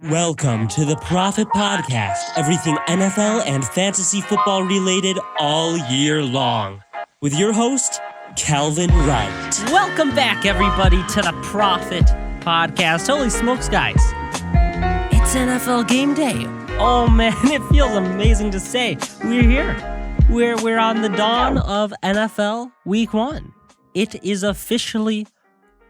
Welcome to the Prophet Podcast, everything NFL and fantasy football related all year long. With your host, Calvin Wright. Welcome back, everybody, to the Prophet Podcast. Holy smokes, guys. It's NFL game day. Oh, man, it feels amazing to say. We're here. We're on the dawn of NFL Week 1. It is officially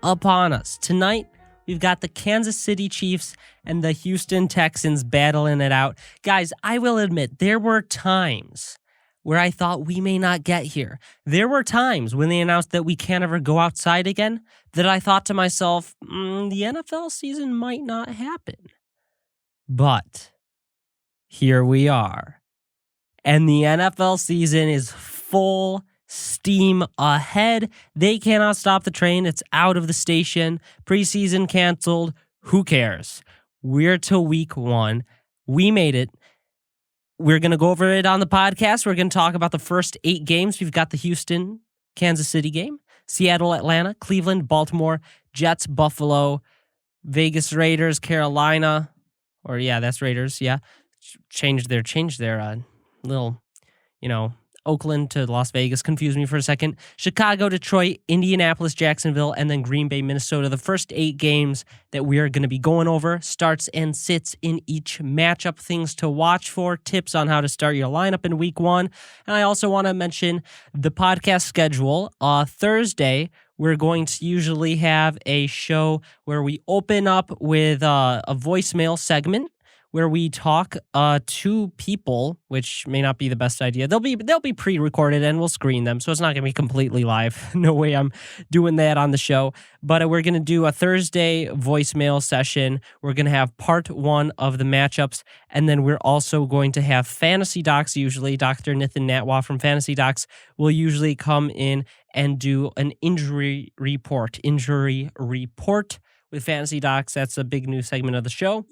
upon us. Tonight, we've got the Kansas City Chiefs and the Houston Texans battling it out. Guys, I will admit, there were times where I thought we may not get here. There were times when they announced that we can't ever go outside again that I thought to myself, the NFL season might not happen. But here we are. And the NFL season is full steam ahead. They cannot stop the train. It's out of the station. Preseason canceled. Who cares? We're to week 1. We made it. We're going to go over it on the podcast. We're going to talk about the first 8 games. We've got the Houston, Kansas City game, Seattle, Atlanta, Cleveland, Baltimore, Jets, Buffalo, Vegas Raiders, Carolina. Or yeah, that's Raiders. Yeah. Changed their little, Oakland to Las Vegas. Confused me for a second. Chicago, Detroit, Indianapolis, Jacksonville, and then Green Bay, Minnesota. The first 8 games that we are going to be going over, starts and sits in each matchup, things to watch for, tips on how to start your lineup in week 1. And I also want to mention the podcast schedule. Thursday, we're going to usually have a show where we open up with a voicemail segment where we talk to people, which may not be the best idea. They'll be pre-recorded and we'll screen them, so it's not going to be completely live. No way I'm doing that on the show. But we're going to do a Thursday voicemail session. We're going to have part 1 of the matchups, and then we're also going to have Fantasydocs. Usually, Dr. Nithin Natwa from Fantasydocs will usually come in and do an injury report with Fantasydocs. That's a big new segment of the show.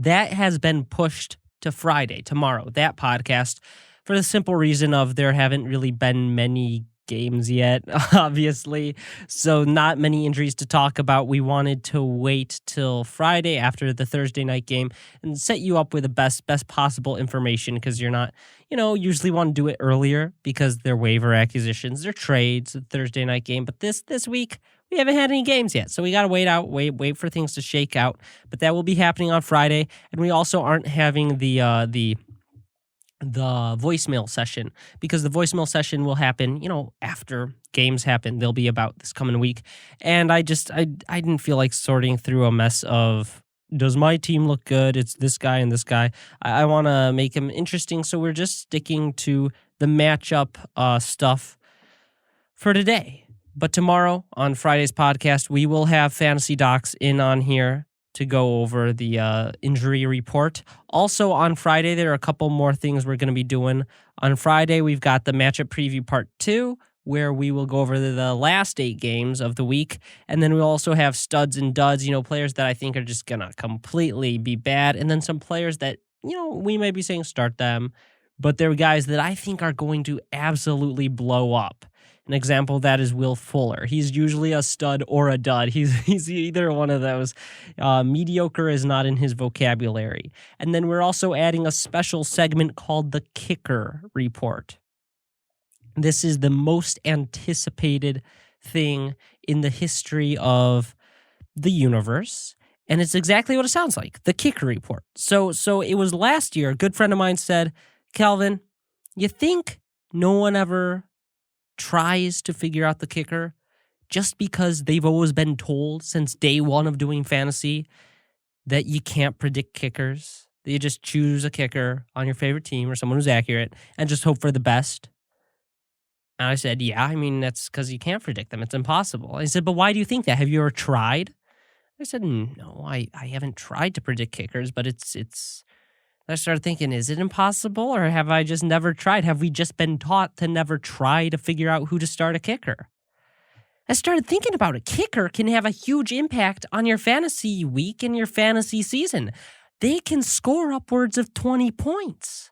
That has been pushed to Friday, tomorrow, that podcast, for the simple reason of there haven't really been many games yet, obviously. So not many injuries to talk about. We wanted to wait till Friday after the Thursday night game and set you up with the best possible information, because you're not, usually want to do it earlier because they're waiver acquisitions, they're trades, the Thursday night game. But this week, we haven't had any games yet, so we got to wait for things to shake out. But that will be happening on Friday, and we also aren't having the voicemail session, because the voicemail session will happen, after games happen. They'll be about this coming week, and I didn't feel like sorting through a mess of, does my team look good? It's this guy and this guy. I want to make them interesting, so we're just sticking to the matchup stuff for today. But tomorrow, on Friday's podcast, we will have Fantasydocs in on here to go over the injury report. Also, on Friday, there are a couple more things we're going to be doing. On Friday, we've got the matchup preview part 2, where we will go over the last 8 games of the week. And then we'll also have studs and duds, players that I think are just going to completely be bad. And then some players that, we may be saying start them, but they're guys that I think are going to absolutely blow up. An example of that is Will Fuller. He's usually a stud or a dud. He's either one of those. Mediocre is not in his vocabulary. And then we're also adding a special segment called the Kicker Report. This is the most anticipated thing in the history of the universe. And it's exactly what it sounds like, the Kicker Report. So it was last year, a good friend of mine said, Calvin, you think no one ever tries to figure out the kicker just because they've always been told since day 1 of doing fantasy that you can't predict kickers, that you just choose a kicker on your favorite team or someone who's accurate and just hope for the best? And I said, yeah, that's because you can't predict them. It's impossible. I said, but why do you think that? Have you ever tried? I said, no, I haven't tried to predict kickers, but it's I started thinking, is it impossible, or have I just never tried? Have we just been taught to never try to figure out who to start a kicker? I started thinking about it. Kicker can have a huge impact on your fantasy week and your fantasy season. They can score upwards of 20 points.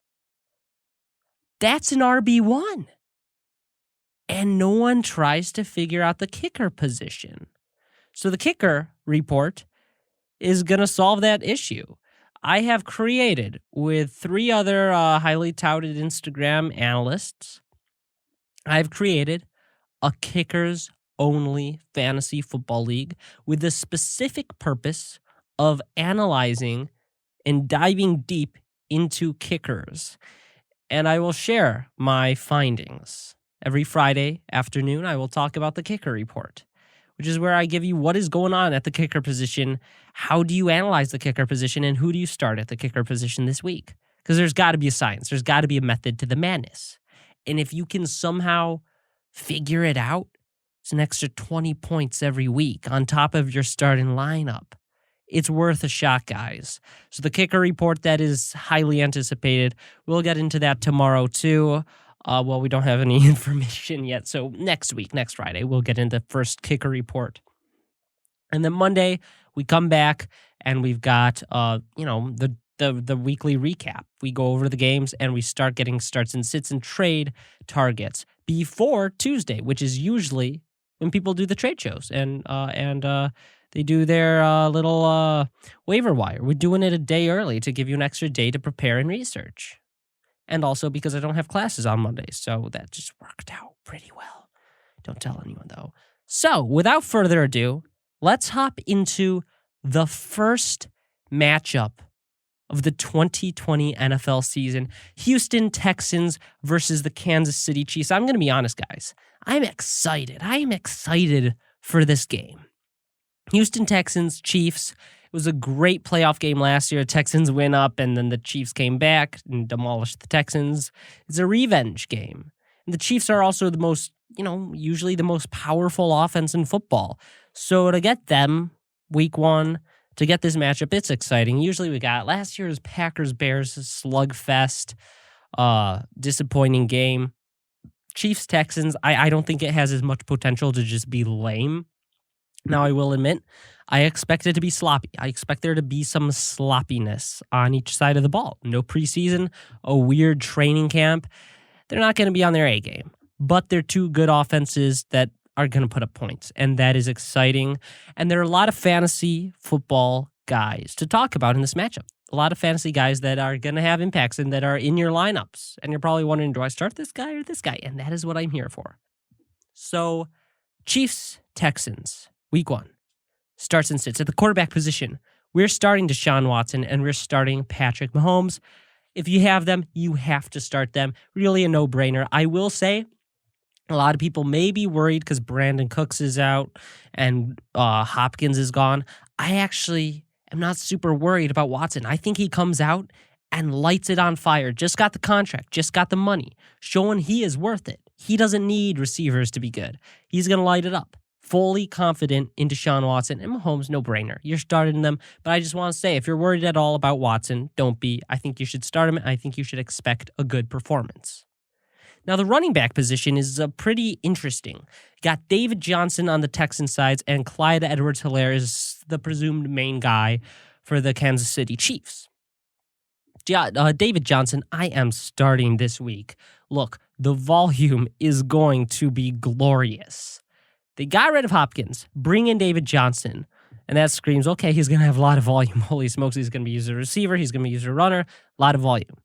That's an RB1. And no one tries to figure out the kicker position. So the Kicker Report is going to solve that issue. I have created, with 3 other highly touted Instagram analysts, I've created a kickers only fantasy football league with the specific purpose of analyzing and diving deep into kickers. And I will share my findings. Every Friday afternoon, I will talk about the kicker report, which is where I give you what is going on at the kicker position. How do you analyze the kicker position, and who do you start at the kicker position this week? Because there's got to be a science. There's got to be a method to the madness. And if you can somehow figure it out, it's an extra 20 points every week on top of your starting lineup. It's worth a shot, guys. So the kicker report that is highly anticipated, we'll get into that tomorrow too. Well, we don't have any information yet. So next week, next Friday, we'll get into first kicker report. And then Monday, we come back and we've got, the weekly recap. We go over the games and we start getting starts and sits and trade targets before Tuesday, which is usually when people do the trade shows and they do their little waiver wire. We're doing it a day early to give you an extra day to prepare and research. And also because I don't have classes on Mondays, so that just worked out pretty well. Don't tell anyone, though. So, without further ado, let's hop into the first matchup of the 2020 NFL season. Houston Texans versus the Kansas City Chiefs. I'm going to be honest, guys. I'm excited. I am excited for this game. Houston Texans, Chiefs. It was a great playoff game last year. Texans went up, and then the Chiefs came back and demolished the Texans. It's a revenge game. And the Chiefs are also the most, usually the most powerful offense in football. So to get them week 1, to get this matchup, it's exciting. Usually we got last year's Packers-Bears slugfest, disappointing game. Chiefs-Texans, I don't think it has as much potential to just be lame. Now, I will admit, I expect it to be sloppy. I expect there to be some sloppiness on each side of the ball. No preseason, a weird training camp. They're not going to be on their A game, but they're 2 good offenses that are going to put up points, and that is exciting. And there are a lot of fantasy football guys to talk about in this matchup. A lot of fantasy guys that are going to have impacts and that are in your lineups. And you're probably wondering, do I start this guy or this guy? And that is what I'm here for. So, Chiefs, Texans. Week 1 starts and sits at the quarterback position. We're starting Deshaun Watson and we're starting Patrick Mahomes. If you have them, you have to start them. Really a no-brainer. I will say a lot of people may be worried because Brandon Cooks is out and Hopkins is gone. I actually am not super worried about Watson. I think he comes out and lights it on fire. Just got the contract, just got the money, showing he is worth it. He doesn't need receivers to be good. He's going to light it up. Fully confident in Deshaun Watson and Mahomes, no-brainer. You're starting them, but I just want to say, if you're worried at all about Watson, don't be. I think you should start him, and I think you should expect a good performance. Now, the running back position is pretty interesting. You got David Johnson on the Texans sides, and Clyde Edwards-Helaire is the presumed main guy for the Kansas City Chiefs. David Johnson, I am starting this week. Look, the volume is going to be glorious. They got rid of Hopkins, bring in David Johnson, and that screams, okay, he's going to have a lot of volume. Holy smokes, he's going to be used as a receiver, he's going to be used as a runner, a lot of volume.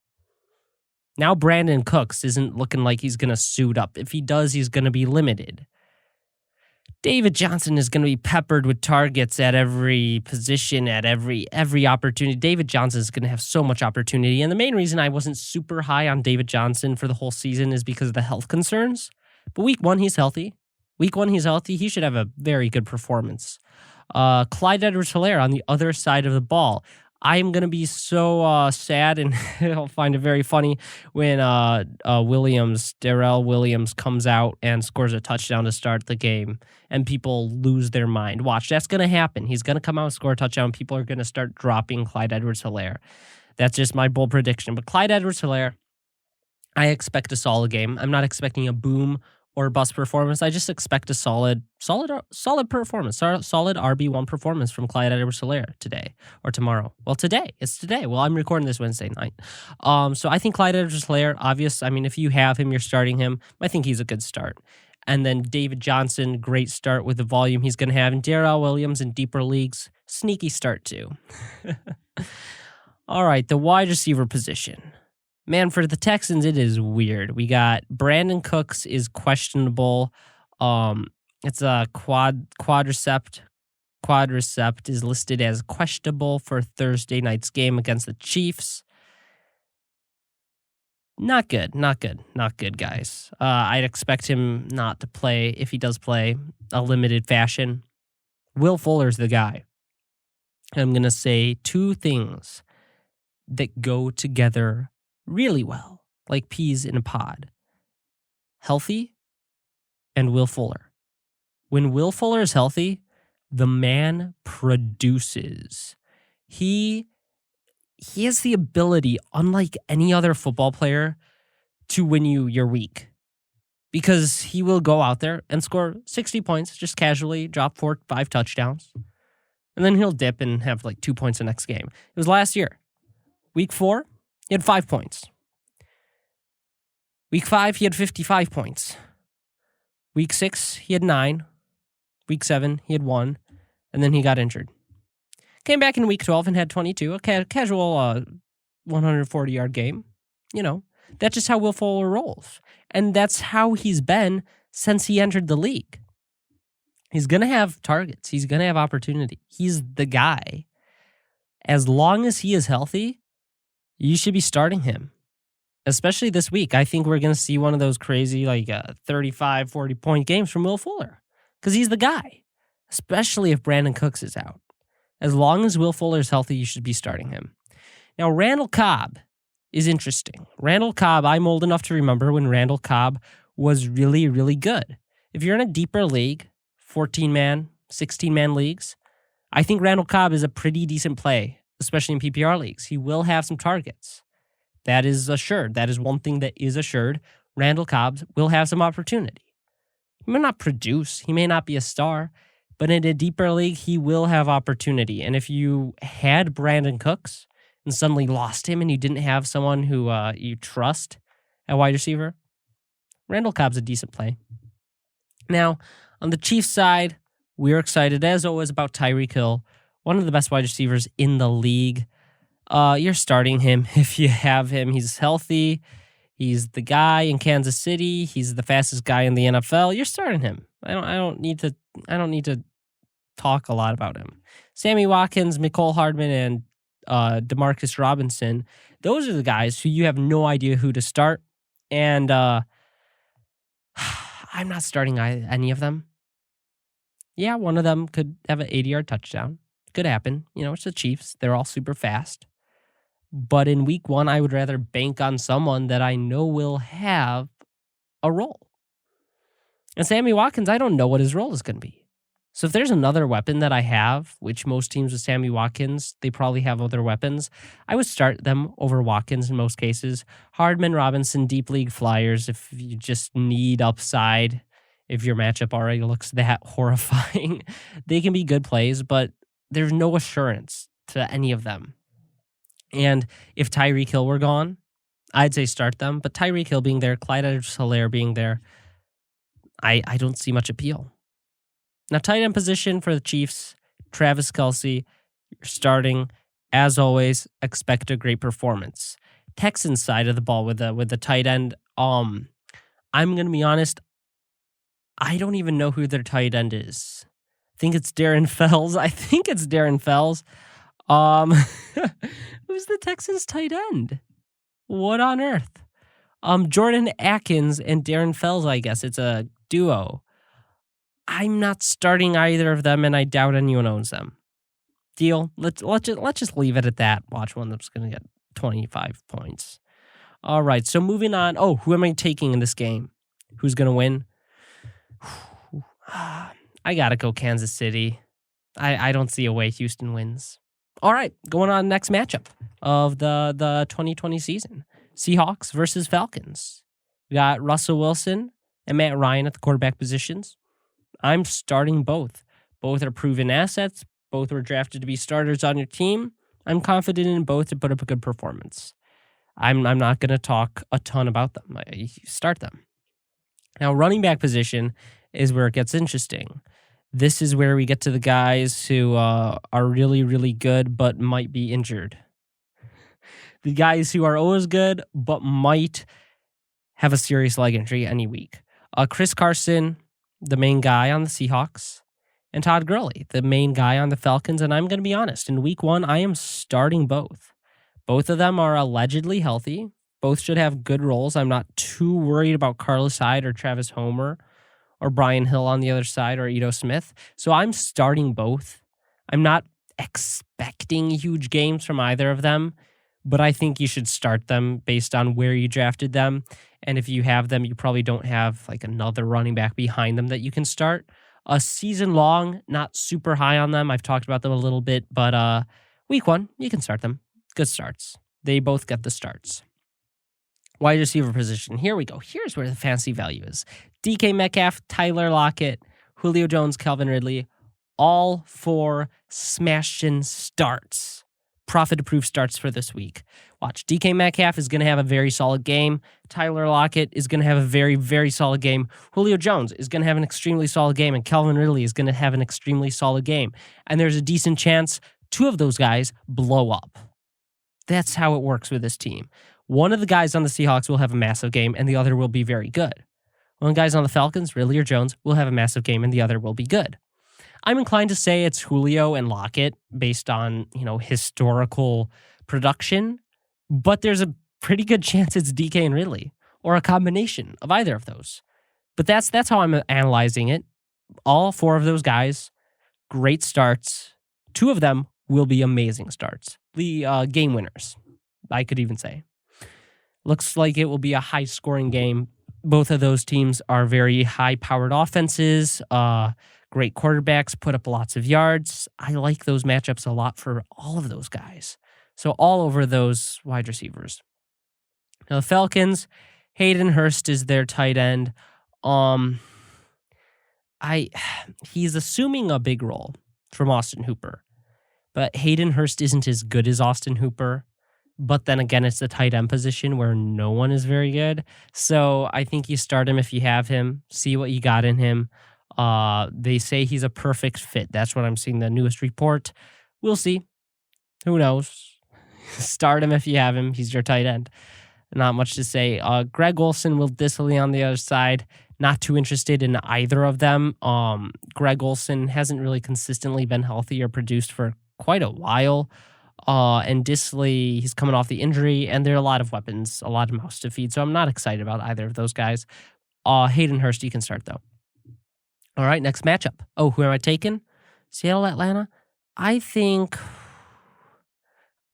Now Brandon Cooks isn't looking like he's going to suit up. If he does, he's going to be limited. David Johnson is going to be peppered with targets at every position, at every opportunity. David Johnson is going to have so much opportunity, and the main reason I wasn't super high on David Johnson for the whole season is because of the health concerns. But week 1, he's healthy. Week 1, he's healthy. He should have a very good performance. Clyde Edwards-Helaire on the other side of the ball. I'm going to be so sad, and I'll find it very funny when Darrell Williams comes out and scores a touchdown to start the game, and people lose their mind. Watch, that's going to happen. He's going to come out and score a touchdown. People are going to start dropping Clyde Edwards-Helaire. That's just my bold prediction. But Clyde Edwards-Helaire, I expect a solid game. I'm not expecting a boom or bust performance. I just expect a solid performance, solid RB1 performance from Clyde Edwards-Helaire today or tomorrow. Well, today. It's today. Well, I'm recording this Wednesday night. So I think Clyde Edwards-Helaire, obvious. I mean, if you have him, you're starting him. I think he's a good start. And then David Johnson, great start with the volume he's going to have. And Darrell Williams in deeper leagues, sneaky start too. All right, the wide receiver position. Man, for the Texans, it is weird. We got Brandon Cooks is questionable. It's a quadricep. Quadricep is listed as questionable for Thursday night's game against the Chiefs. Not good, guys. I'd expect him not to play, if he does play, a limited fashion. Will Fuller's the guy. I'm going to say two things that go together really well, like peas in a pod. Healthy and Will Fuller. When Will Fuller is healthy, the man produces. He has the ability, unlike any other football player, to win you your week. Because he will go out there and score 60 points, just casually, drop 4-5 touchdowns. And then he'll dip and have like 2 points the next game. It was last year. Week 4, he had 5 points. Week 5, he had 55 points. Week 6, he had 9. Week 7, he had 1. And then he got injured. Came back in week 12 and had 22. A casual 140-yard game. You know, that's just how Will Fuller rolls. And that's how he's been since he entered the league. He's going to have targets. He's going to have opportunity. He's the guy. As long as he is healthy, you should be starting him. Especially this week. I think we're going to see one of those crazy 35, 40-point games from Will Fuller. Because he's the guy. Especially if Brandon Cooks is out. As long as Will Fuller is healthy, you should be starting him. Now, Randall Cobb is interesting. Randall Cobb, I'm old enough to remember when Randall Cobb was really, really good. If you're in a deeper league, 14-man, 16-man leagues, I think Randall Cobb is a pretty decent play, especially in PPR leagues. He will have some targets. That is assured. That is one thing that is assured. Randall Cobb will have some opportunity. He may not produce. He may not be a star. But in a deeper league, he will have opportunity. And if you had Brandon Cooks and suddenly lost him and you didn't have someone who you trust at wide receiver, Randall Cobb's a decent play. Now, on the Chiefs side, we're excited, as always, about Tyree Kill, one of the best wide receivers in the league. You're starting him if you have him. He's healthy. He's the guy in Kansas City. He's the fastest guy in the NFL. You're starting him. I don't need to talk a lot about him. Sammy Watkins, Mecole Hardman, and Demarcus Robinson. Those are the guys who you have no idea who to start. And I'm not starting any of them. Yeah, one of them could have an 80-yard touchdown. Could happen. You know, it's the Chiefs. They're all super fast. But in week 1, I would rather bank on someone that I know will have a role. And Sammy Watkins, I don't know what his role is going to be. So if there's another weapon that I have, which most teams with Sammy Watkins, they probably have other weapons, I would start them over Watkins in most cases. Hardman, Robinson, deep league flyers, if you just need upside, if your matchup already looks that horrifying, they can be good plays, but there's no assurance to any of them. And if Tyree Kill were gone, I'd say start them. But Tyree Kill being there, Clyde Edwards-Helaire being there, I don't see much appeal. Now, tight end position for the Chiefs, Travis Kelce, you're starting. As always, expect a great performance. Texans side of the ball with the tight end, I'm going to be honest, I don't even know who their tight end is. I think it's Darren Fells. Who's the Texans tight end? What on earth? Jordan Atkins and Darren Fells, I guess. It's a duo. I'm not starting either of them, and I doubt anyone owns them. Deal? Let's just leave it at that. Watch one that's going to get 25 points. All right, so moving on. Oh, who am I taking in this game? Who's going to win? I got to go Kansas City. I don't see a way Houston wins. All right, going on next matchup of the 2020 season. Seahawks versus Falcons. We got Russell Wilson and Matt Ryan at the quarterback positions. I'm starting both. Both are proven assets. Both were drafted to be starters on your team. I'm confident in both to put up a good performance. I'm not going to talk a ton about them. I start them. Now, running back position is where it gets interesting. This is where we get to the guys who are really, really good but might be injured. The guys who are always good but might have a serious leg injury any week. Chris Carson, the main guy on the Seahawks, and Todd Gurley, the main guy on the Falcons. And I'm going to be honest, in week 1, I am starting both. Both of them are allegedly healthy. Both should have good roles. I'm not too worried about Carlos Hyde or Travis Homer or Brian Hill on the other side or Ito Smith. So I'm starting both. I'm not expecting huge games from either of them, but I think you should start them based on where you drafted them. And if you have them, you probably don't have like another running back behind them that you can start. A season long, not super high on them. I've talked about them a little bit, but week 1, you can start them. Good starts. They both get the starts. Wide receiver position. Here we go. Here's where the fantasy value is. DK Metcalf, Tyler Lockett, Julio Jones, Calvin Ridley, all 4 smash-in starts. Profit-approved starts for this week. Watch, DK Metcalf is going to have a very solid game. Tyler Lockett is going to have a very, very solid game. Julio Jones is going to have an extremely solid game, and Calvin Ridley is going to have an extremely solid game. And there's a decent chance 2 of those guys blow up. That's how it works with this team. One of the guys on the Seahawks will have a massive game, and the other will be very good. One of the guys on the Falcons, Ridley or Jones, will have a massive game, and the other will be good. I'm inclined to say it's Julio and Lockett based on, historical production, but there's a pretty good chance it's DK and Ridley or a combination of either of those. But that's how I'm analyzing it. All 4 of those guys, great starts. 2 of them will be amazing starts. The game winners, I could even say. Looks like it will be a high-scoring game. Both of those teams are very high-powered offenses. Great quarterbacks, put up lots of yards. I like those matchups a lot for all of those guys. So all over those wide receivers. Now the Falcons, Hayden Hurst is their tight end. He's assuming a big role from Austin Hooper. But Hayden Hurst isn't as good as Austin Hooper. But then again, it's the tight end position where no one is very good. So I think you start him if you have him, see what you got in him. They say he's a perfect fit. That's what I'm seeing the newest report. We'll see. Who knows? Start him if you have him. He's your tight end. Not much to say. Greg Olson, Will Dissly on the other side. Not too interested in either of them. Greg Olson hasn't really consistently been healthy or produced for quite a while. And Dissly, he's coming off the injury, and there are a lot of weapons, a lot of mouths to feed. So I'm not excited about either of those guys. Hayden Hurst, you can start, though. All right, next matchup. Oh, who am I taking? Seattle, Atlanta? I think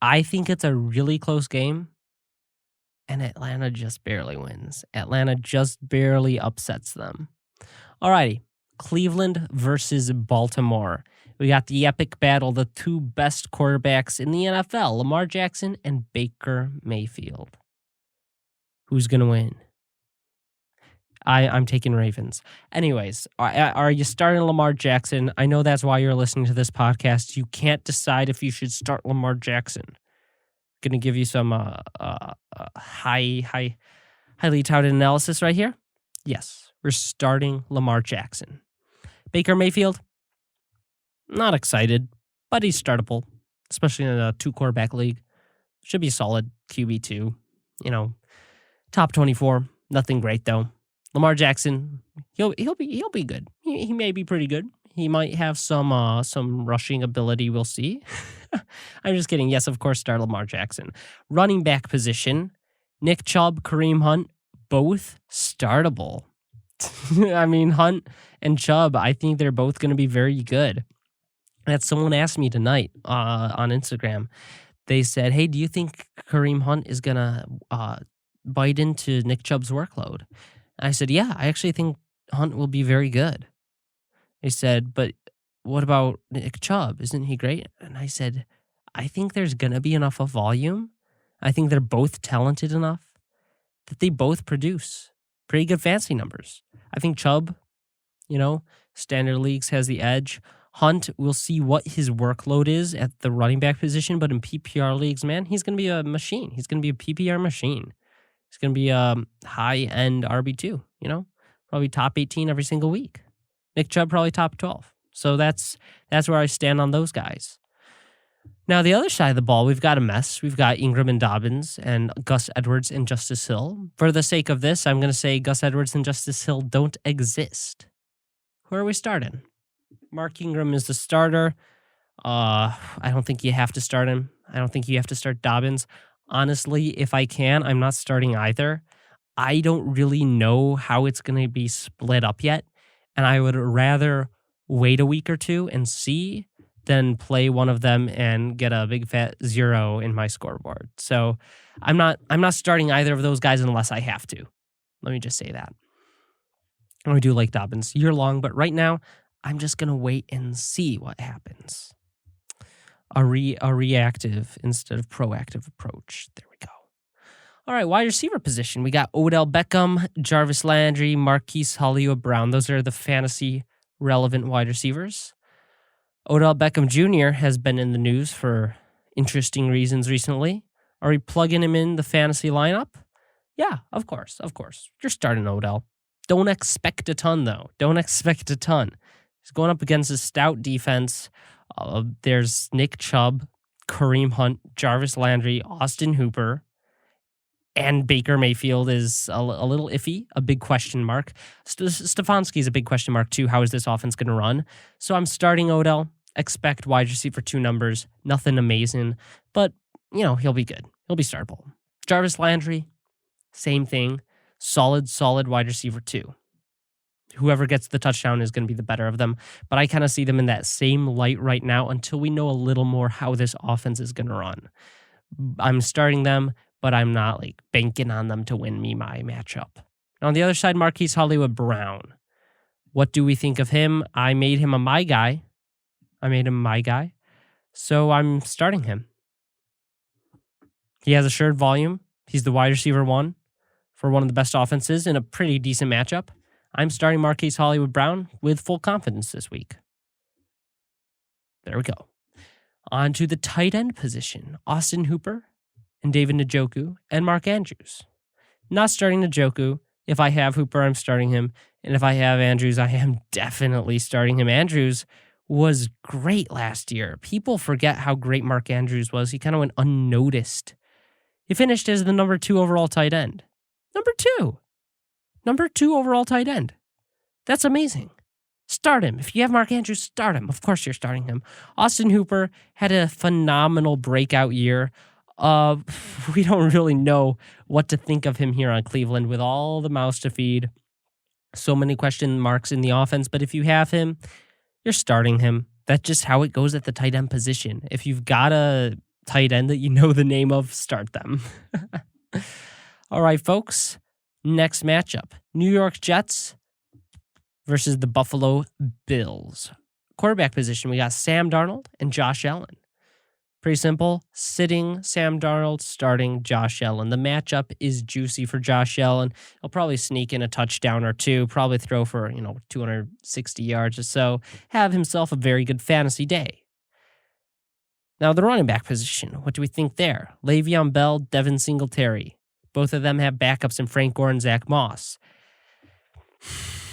it's a really close game, and Atlanta just barely wins. Atlanta just barely upsets them. All righty, Cleveland versus Baltimore. We got the epic battle, the 2 best quarterbacks in the NFL, Lamar Jackson and Baker Mayfield. Who's going to win? I'm taking Ravens. Anyways, are you starting Lamar Jackson? I know that's why you're listening to this podcast. You can't decide if you should start Lamar Jackson. Going to give you some highly touted analysis right here. Yes, we're starting Lamar Jackson. Baker Mayfield, not excited, but he's startable, especially in a 2-quarterback league. Should be solid QB2, top 24. Nothing great though. Lamar Jackson, he'll be good. He may be pretty good. He might have some rushing ability. We'll see. I'm just kidding. Yes, of course, start Lamar Jackson. Running back position, Nick Chubb, Kareem Hunt, both startable. I mean, Hunt and Chubb, I think they're both going to be very good. That someone asked me tonight on Instagram. They said, "Hey, do you think Kareem Hunt is going to bite into Nick Chubb's workload?" I said, "Yeah, I actually think Hunt will be very good." They said, "But what about Nick Chubb? Isn't he great?" And I said, "I think there's going to be enough of volume. I think they're both talented enough that they both produce pretty good fantasy numbers. I think Chubb, standard leagues has the edge. Hunt, we'll see what his workload is at the running back position, but in PPR leagues, man, he's going to be a machine. He's going to be a PPR machine. He's going to be a high-end RB2, probably top 18 every single week. Nick Chubb, probably top 12. So that's where I stand on those guys. Now, the other side of the ball, we've got a mess. We've got Ingram and Dobbins and Gus Edwards and Justice Hill. For the sake of this, I'm going to say Gus Edwards and Justice Hill don't exist. Who are we starting? Mark Ingram is the starter. I don't think you have to start him. I don't think you have to start Dobbins. Honestly, if I can, I'm not starting either. I don't really know how it's going to be split up yet, and I would rather wait a week or two and see than play one of them and get a big fat 0 in my scoreboard. So I'm not starting either of those guys unless I have to. Let me just say that. I do like Dobbins year long, but right now I'm just going to wait and see what happens. A reactive instead of proactive approach. There we go. All right, wide receiver position. We got Odell Beckham, Jarvis Landry, Marquis Hollywood-Brown. Those are the fantasy relevant wide receivers. Odell Beckham Jr. has been in the news for interesting reasons recently. Are we plugging him in the fantasy lineup? Yeah, of course. You're starting Odell. Don't expect a ton, though. Don't expect a ton. He's going up against a stout defense. There's Nick Chubb, Kareem Hunt, Jarvis Landry, Austin Hooper, and Baker Mayfield is a little iffy, a big question mark. Stefanski is a big question mark, too. How is this offense going to run? So I'm starting Odell. Expect wide receiver 2 numbers. Nothing amazing, but, he'll be good. He'll be startable. Jarvis Landry, same thing. Solid wide receiver 2. Whoever gets the touchdown is going to be the better of them, but I kind of see them in that same light right now until we know a little more how this offense is going to run. I'm starting them, but I'm not banking on them to win me my matchup. On the other side, Marquis Hollywood-Brown. What do we think of him? I made him my guy, so I'm starting him. He has assured volume. He's the wide receiver 1 for one of the best offenses in a pretty decent matchup. I'm starting Marquis Hollywood-Brown with full confidence this week. There we go. On to the tight end position. Austin Hooper and David Njoku and Mark Andrews. Not starting Njoku. If I have Hooper, I'm starting him. And if I have Andrews, I am definitely starting him. Andrews was great last year. People forget how great Mark Andrews was. He kind of went unnoticed. He finished as the number 2 overall tight end. Number 2 overall tight end. That's amazing. Start him. If you have Mark Andrews, start him. Of course you're starting him. Austin Hooper had a phenomenal breakout year. We don't really know what to think of him here on Cleveland with all the mouths to feed. So many question marks in the offense, but if you have him, you're starting him. That's just how it goes at the tight end position. If you've got a tight end that you know the name of, start them. All right, folks. Next matchup. New York Jets versus the Buffalo Bills. Quarterback position, we got Sam Darnold and Josh Allen. Pretty simple. Sitting Sam Darnold, starting Josh Allen. The matchup is juicy for Josh Allen. He'll probably sneak in a touchdown or two, probably throw for, 260 yards or so. Have himself a very good fantasy day. Now, the running back position. What do we think there? Le'Veon Bell, Devin Singletary. Both of them have backups in Frank Gore and Zach Moss.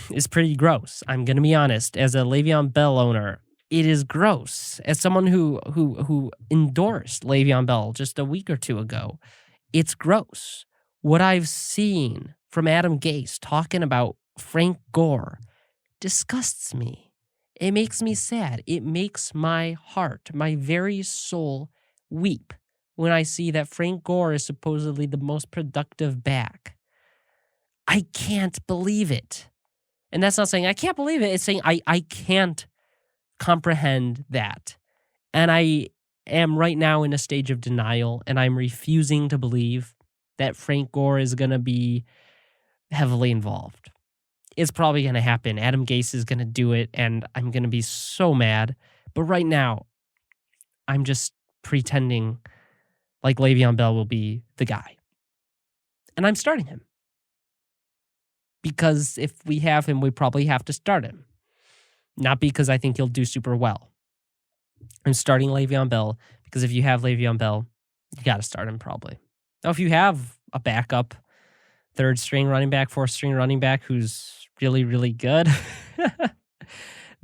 It's pretty gross. I'm going to be honest. As a Le'Veon Bell owner, it is gross. As someone who endorsed Le'Veon Bell just a week or two ago, it's gross. What I've seen from Adam Gase talking about Frank Gore disgusts me. It makes me sad. It makes my heart, my very soul, weep when I see that Frank Gore is supposedly the most productive back. I can't believe it. And that's not saying I can't believe it. It's saying I can't comprehend that. And I am right now in a stage of denial, and I'm refusing to believe that Frank Gore is going to be heavily involved. It's probably going to happen. Adam Gase is going to do it, and I'm going to be so mad. But right now, I'm just pretending like Le'Veon Bell will be the guy. And I'm starting him. Because if we have him, we probably have to start him. Not because I think he'll do super well. I'm starting Le'Veon Bell because if you have Le'Veon Bell, you got to start him probably. Now, if you have a backup, 3rd string running back, 4th string running back who's really, really good,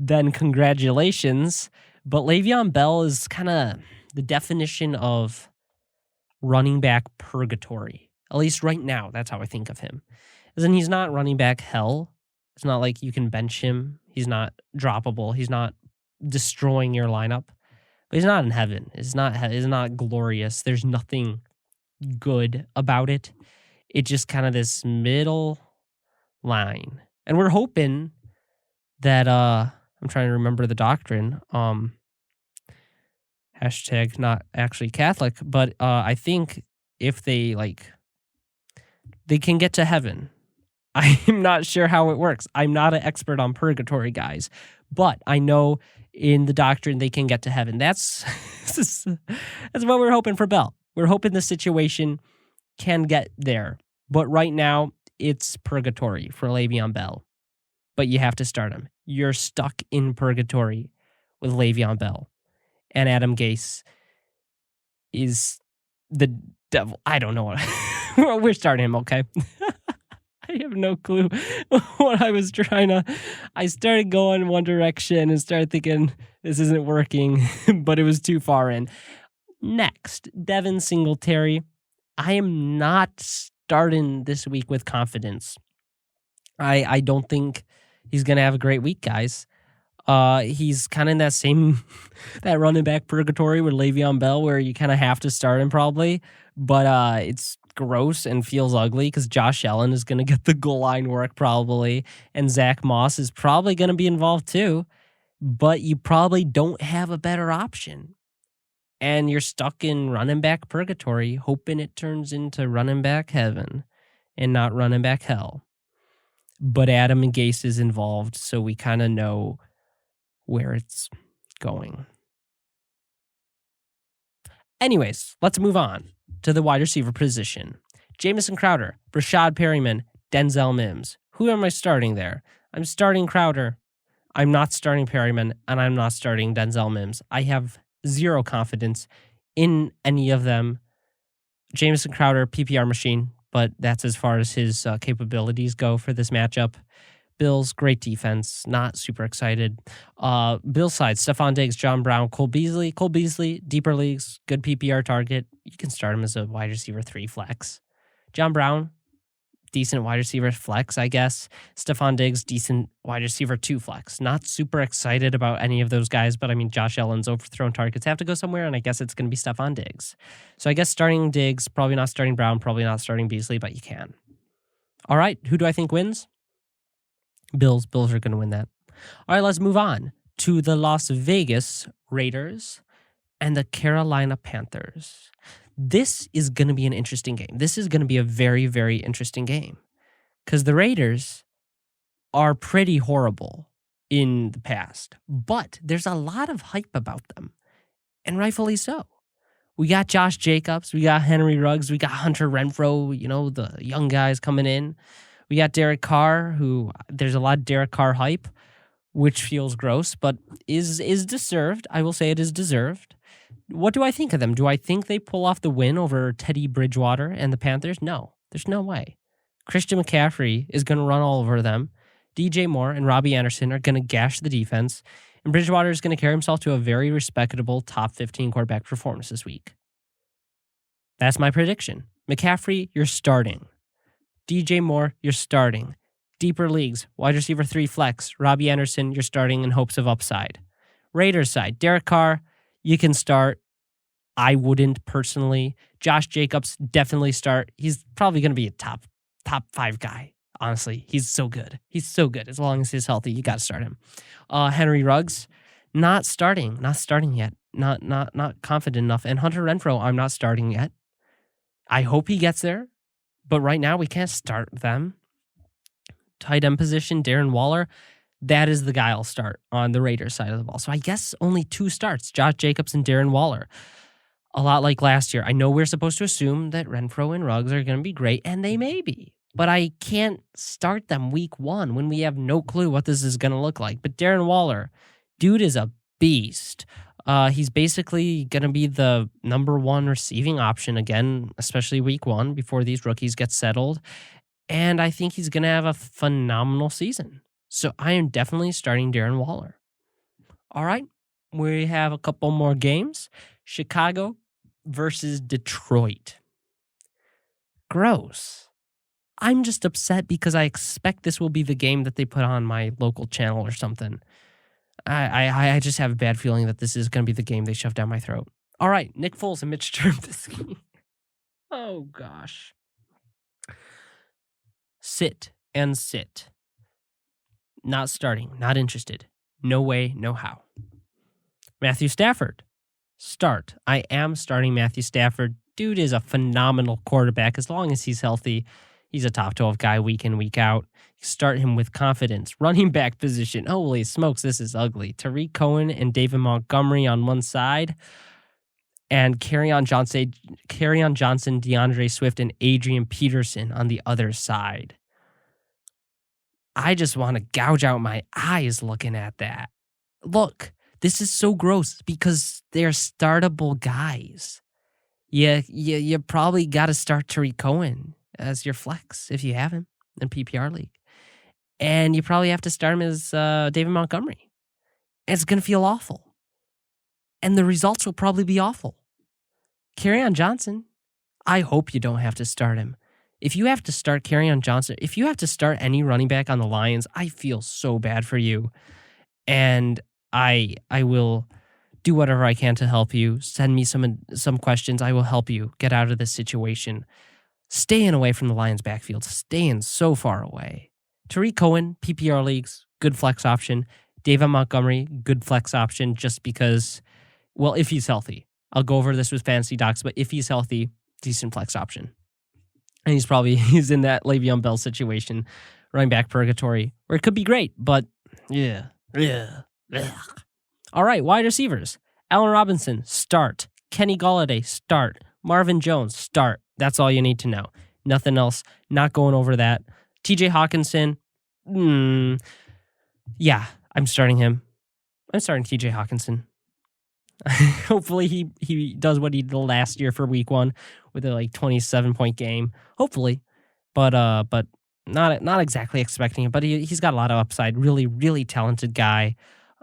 then congratulations. But Le'Veon Bell is kind of the definition of running back purgatory. At least right now, that's how I think of him. As in, he's not running back hell. It's not like you can bench him. He's not droppable. He's not destroying your lineup. But he's not in heaven. It's not glorious. There's nothing good about it. It's just kind of this middle line. And we're hoping that I'm trying to remember the doctrine. Hashtag not actually Catholic, but I think if they can get to heaven. I'm not sure how it works. I'm not an expert on purgatory, guys, but I know in the doctrine they can get to heaven. That's what we're hoping for Bell. We're hoping the situation can get there. But right now, it's purgatory for Le'Veon Bell. But you have to start him. You're stuck in purgatory with Le'Veon Bell. And Adam Gase is the devil. I don't know what. We're starting him, okay? I have no clue what I was trying to. I started going one direction and started thinking this isn't working, but it was too far in. Next, Devin Singletary. I am not starting this week with confidence. I don't think he's going to have a great week, guys. He's kind of in that same that running back purgatory with Le'Veon Bell where you kind of have to start him probably, but it's gross and feels ugly because Josh Allen is going to get the goal line work probably, and Zach Moss is probably going to be involved too, but you probably don't have a better option. And you're stuck in running back purgatory, hoping it turns into running back heaven and not running back hell. But Adam and Gase is involved, so we kind of know where it's going. Anyways, let's move on to the wide receiver position. Jamison Crowder, Brashad Perryman, Denzel Mims. Who am I starting there? I'm starting Crowder. I'm not starting Perryman, and I'm not starting Denzel Mims. I have zero confidence in any of them. Jamison Crowder, PPR machine, but that's as far as his capabilities go for this matchup. Bills, great defense, not super excited. Bills side, Stephon Diggs, John Brown, Cole Beasley. Cole Beasley, deeper leagues, good PPR target. You can start him as a wide receiver 3 flex. John Brown, decent wide receiver flex, I guess. Stephon Diggs, decent wide receiver 2 flex. Not super excited about any of those guys, but I mean, Josh Allen's overthrown targets have to go somewhere, and I guess it's going to be Stephon Diggs. So I guess starting Diggs, probably not starting Brown, probably not starting Beasley, but you can. All right, who do I think wins? Bills are going to win that. All right, let's move on to the Las Vegas Raiders and the Carolina Panthers. This is going to be an interesting game. This is going to be a very, very interesting game because the Raiders are pretty horrible in the past, but there's a lot of hype about them, and rightfully so. We got Josh Jacobs, we got Henry Ruggs, we got Hunter Renfrow, the young guys coming in. We got Derek Carr, who there's a lot of Derek Carr hype, which feels gross, but is deserved. I will say it is deserved. What do I think of them? Do I think they pull off the win over Teddy Bridgewater and the Panthers? No, there's no way. Christian McCaffrey is going to run all over them. DJ Moore and Robbie Anderson are going to gash the defense, and Bridgewater is going to carry himself to a very respectable top 15 quarterback performance this week. That's my prediction. McCaffrey, you're starting. DJ Moore, you're starting. Deeper leagues, wide receiver 3 flex. Robbie Anderson, you're starting in hopes of upside. Raiders side, Derek Carr, you can start. I wouldn't personally. Josh Jacobs, definitely start. He's probably going to be a top 5 guy. Honestly, he's so good. He's so good. As long as he's healthy, you got to start him. Henry Ruggs, not starting yet. Not confident enough. And Hunter Renfrow, I'm not starting yet. I hope he gets there. But right now, we can't start them. Tight end position, Darren Waller. That is the guy I'll start on the Raiders side of the ball. So I guess only 2 starts, Josh Jacobs and Darren Waller. A lot like last year. I know we're supposed to assume that Renfrow and Ruggs are going to be great, and they may be. But I can't start them week 1 when we have no clue what this is going to look like. But Darren Waller, dude is a beast. He's basically going to be the number 1 receiving option again, especially week 1 before these rookies get settled. And I think he's going to have a phenomenal season. So I am definitely starting Darren Waller. All right, we have a couple more games. Chicago versus Detroit. Gross. I'm just upset because I expect this will be the game that they put on my local channel or something. I just have a bad feeling that this is going to be the game they shove down my throat. All right, Nick Foles and Mitch Trubisky. Oh, gosh. Sit and sit. Not starting. Not interested. No way, no how. Matthew Stafford. Start. I am starting Matthew Stafford. Dude is a phenomenal quarterback. As long as he's healthy, he's a top 12 guy week in, week out. Start him with confidence. Running back position. Holy smokes, this is ugly. Tariq Cohen and David Montgomery on one side. And Kerryon Johnson, DeAndre Swift, and Adrian Peterson on the other side. I just want to gouge out my eyes looking at that. Look, this is so gross because they're startable guys. You probably got to start Tariq Cohen as your flex if you have him in PPR league. And you probably have to start him as David Montgomery. And it's going to feel awful. And the results will probably be awful. Kerryon Johnson, I hope you don't have to start him. If you have to start Kerryon Johnson, if you have to start any running back on the Lions, I feel so bad for you. And I will do whatever I can to help you. Send me some questions. I will help you get out of this situation. Staying away from the Lions backfield. Staying so far away. Tariq Cohen, PPR leagues, good flex option. David Montgomery, good flex option just because, well, if he's healthy. I'll go over this with Fantasydocs, but if he's healthy, decent flex option. And he's in that Le'Veon Bell situation, running back purgatory, where it could be great, but yeah. All right, wide receivers. Allen Robinson, start. Kenny Golladay, start. Marvin Jones, start. That's all you need to know. Nothing else. Not going over that. TJ Hawkinson, yeah, I'm starting him. I'm starting TJ Hawkinson. Hopefully he does what he did last year for week 1 with a 27-point game. Hopefully. But not exactly expecting it, but he's got a lot of upside. Really, really talented guy.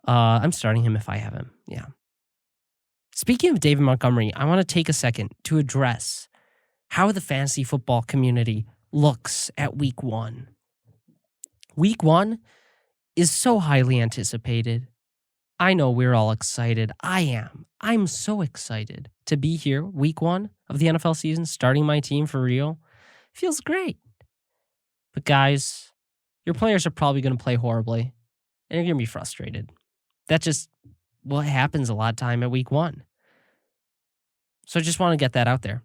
I'm starting him if I have him. Yeah. Speaking of David Montgomery, I want to take a second to address how the fantasy football community looks at week 1. Week 1 is so highly anticipated. I know we're all excited. I am. I'm so excited to be here week 1 of the NFL season, starting my team for real. Feels great. But guys, your players are probably going to play horribly, and you're going to be frustrated. That's just what happens a lot of time at week 1. So I just want to get that out there.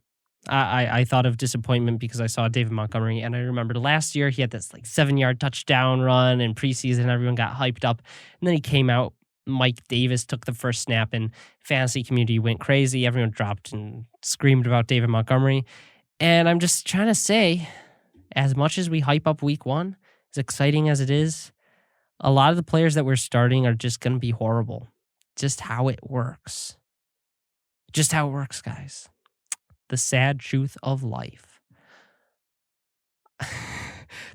I thought of disappointment because I saw David Montgomery, and I remembered last year he had this 7-yard touchdown run in preseason. Everyone got hyped up, and then he came out. Mike Davis took the first snap, and fantasy community went crazy. Everyone dropped and screamed about David Montgomery. And I'm just trying to say, as much as we hype up week 1, as exciting as it is, a lot of the players that we're starting are just going to be horrible. Just how it works. Just how it works, guys. The sad truth of life.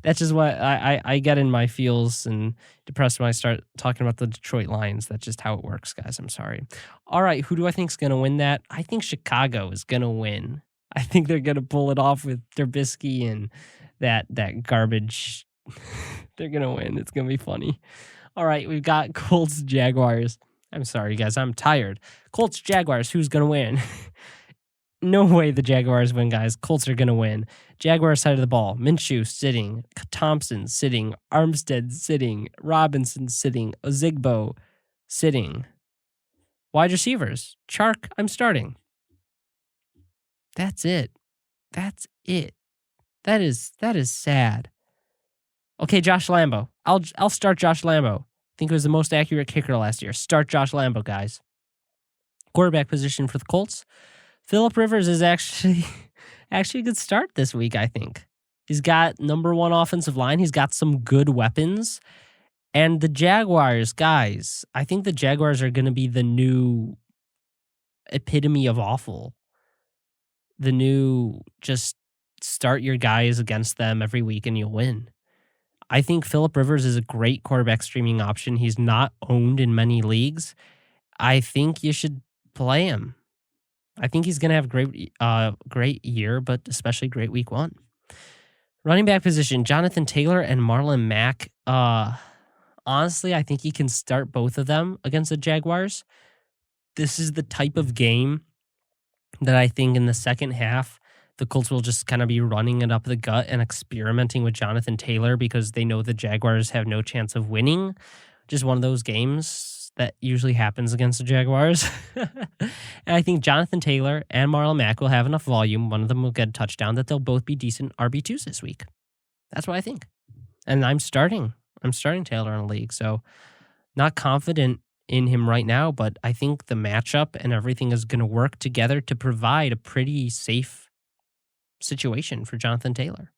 That's just what I get in my feels and depressed when I start talking about the Detroit Lions. That's just how it works, guys. I'm sorry. All right, who do I think is going to win that? I think Chicago is going to win. I think they're going to pull it off with Trubisky and that garbage. They're going to win. It's going to be funny. All right, we've got Colts, Jaguars. I'm sorry, guys. I'm tired. Colts, Jaguars. Who's going to win? No way the Jaguars win, guys. Colts are going to win. Jaguars side of the ball. Minshew sitting. Thompson sitting. Armstead sitting. Robinson sitting. Ozigbo sitting. Wide receivers. Chark, I'm starting. That's it. That's it. That is sad. Okay, Josh Lambo. I'll start Josh Lambo. I think it was the most accurate kicker last year. Start Josh Lambo, guys. Quarterback position for the Colts. Phillip Rivers is actually a good start this week, I think. He's got number 1 offensive line. He's got some good weapons. And the Jaguars, guys, I think the Jaguars are going to be the new epitome of awful. The new just start your guys against them every week and you'll win. I think Phillip Rivers is a great quarterback streaming option. He's not owned in many leagues. I think you should play him. I think he's going to have a great year, but especially great week 1. Running back position, Jonathan Taylor and Marlon Mack. Honestly, I think he can start both of them against the Jaguars. This is the type of game that I think in the second half, the Colts will just kind of be running it up the gut and experimenting with Jonathan Taylor because they know the Jaguars have no chance of winning. Just one of those games that usually happens against the Jaguars. And I think Jonathan Taylor and Marlon Mack will have enough volume. One of them will get a touchdown that they'll both be decent RB2s this week. That's what I think. And I'm starting Taylor in a league, so not confident in him right now, but I think the matchup and everything is going to work together to provide a pretty safe situation for Jonathan Taylor.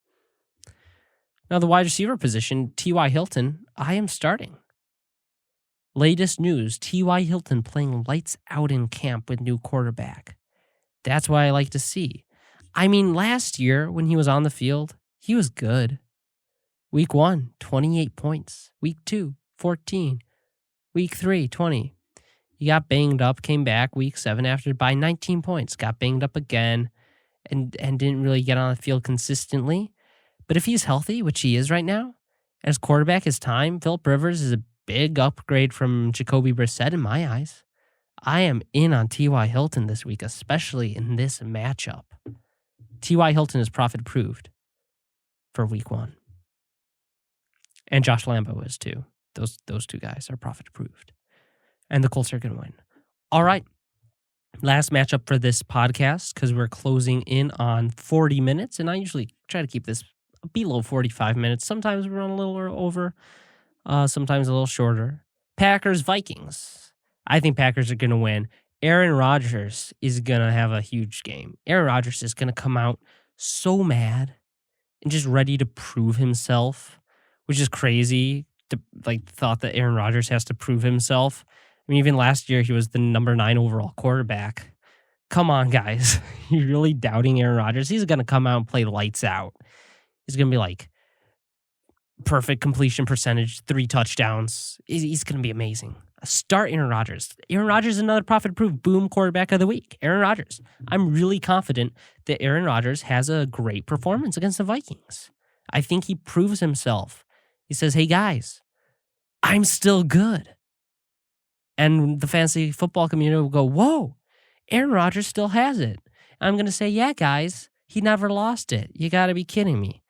Now, the wide receiver position, T.Y. Hilton, I am starting. Latest news, T.Y. Hilton playing lights out in camp with new quarterback. That's what I like to see. I mean, last year when he was on the field, he was good. Week 1, 28 points. Week 2, 14. Week 3, 20. He got banged up, came back week 7 after by 19 points, got banged up again, and didn't really get on the field consistently. But if he's healthy, which he is right now, as quarterback his time, Phillip Rivers is a big upgrade from Jacoby Brissett in my eyes. I am in on T.Y. Hilton this week, especially in this matchup. T.Y. Hilton is profit approved for week 1. And Josh Lambo is too. Those two guys are profit approved. And the Colts are going to win. All right. Last matchup for this podcast, because we're closing in on 40 minutes. And I usually try to keep this below 45 minutes. Sometimes we run a little over, sometimes a little shorter. Packers, Vikings. I think Packers are going to win. Aaron Rodgers is going to have a huge game. Aaron Rodgers is going to come out so mad and just ready to prove himself, which is crazy. Thought that Aaron Rodgers has to prove himself. I mean, even last year, he was the number 9 overall quarterback. Come on, guys. You're really doubting Aaron Rodgers? He's going to come out and play lights out. He's going to be like perfect completion percentage, 3 touchdowns. He's going to be amazing. Start Aaron Rodgers. Aaron Rodgers is another profit-approved boom quarterback of the week. Aaron Rodgers. I'm really confident that Aaron Rodgers has a great performance against the Vikings. I think he proves himself. He says, hey, guys, I'm still good. And the fantasy football community will go, whoa, Aaron Rodgers still has it. I'm going to say, yeah, guys, he never lost it. You got to be kidding me.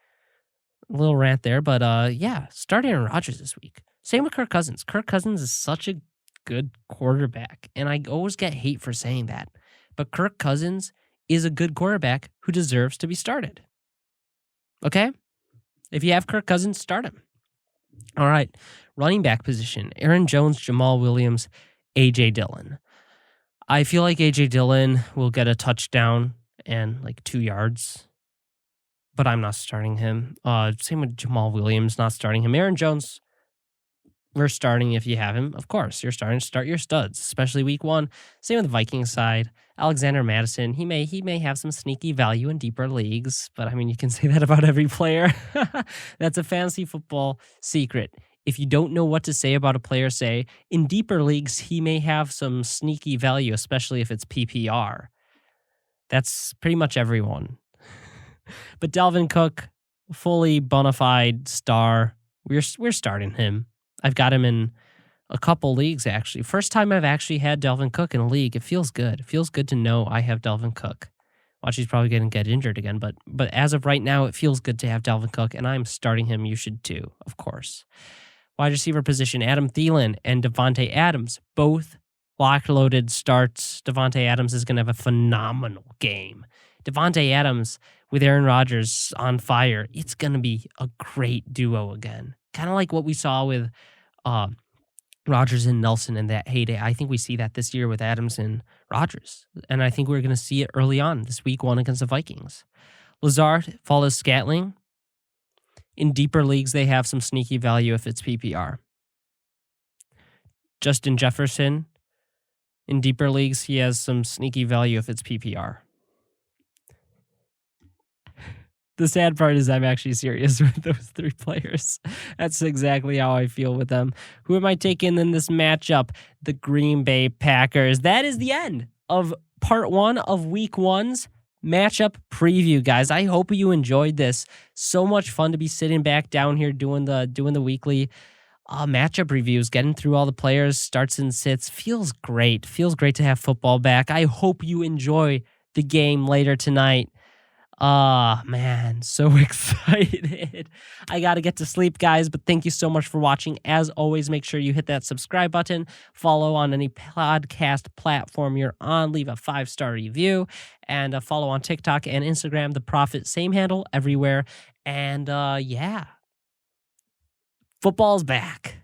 A little rant there, but yeah, start Aaron Rodgers this week. Same with Kirk Cousins. Kirk Cousins is such a good quarterback, and I always get hate for saying that. But Kirk Cousins is a good quarterback who deserves to be started. Okay? If you have Kirk Cousins, start him. All right, running back position, Aaron Jones, Jamal Williams, A.J. Dillon. I feel like A.J. Dillon will get a touchdown and like 2 yards, but I'm not starting him. Same with Jamal Williams, not starting him. Aaron Jones, we're starting if you have him. Of course, you're starting to start your studs, especially week 1. Same with the Vikings side. Alexander Madison, he may have some sneaky value in deeper leagues, but I mean, you can say that about every player. That's a fantasy football secret. If you don't know what to say about a player, say, in deeper leagues, he may have some sneaky value, especially if it's PPR. That's pretty much everyone. But Dalvin Cook, fully bona fide star. We're starting him. I've got him in a couple leagues, actually. First time I've actually had Dalvin Cook in a league. It feels good. It feels good to know I have Dalvin Cook. Watch, he's probably going to get injured again, but as of right now, it feels good to have Dalvin Cook, and I'm starting him. You should too, of course. Wide receiver position, Adam Thielen and Devontae Adams, both lock-loaded starts. Devontae Adams is going to have a phenomenal game. Devontae Adams with Aaron Rodgers on fire. It's going to be a great duo again. Kind of like what we saw with Rodgers and Nelson in that heyday. I think we see that this year with Adams and Rodgers. And I think we're going to see it early on this week 1 against the Vikings. Lazard follows Scatling. In deeper leagues, they have some sneaky value if it's PPR. Justin Jefferson. In deeper leagues, he has some sneaky value if it's PPR. The sad part is I'm actually serious with those three players. That's exactly how I feel with them. Who am I taking in this matchup? The Green Bay Packers. That is the end of part 1 of week 1's matchup preview, guys. I hope you enjoyed this. So much fun to be sitting back down here doing the weekly matchup reviews, getting through all the players, starts and sits. Feels great. Feels great to have football back. I hope you enjoy the game later tonight. Man, so excited. I got to get to sleep, guys, but thank you so much for watching. As always, make sure you hit that subscribe button, follow on any podcast platform you're on, leave a 5-star review, and follow on TikTok and Instagram, TheProFFet, same handle everywhere. And yeah, football's back.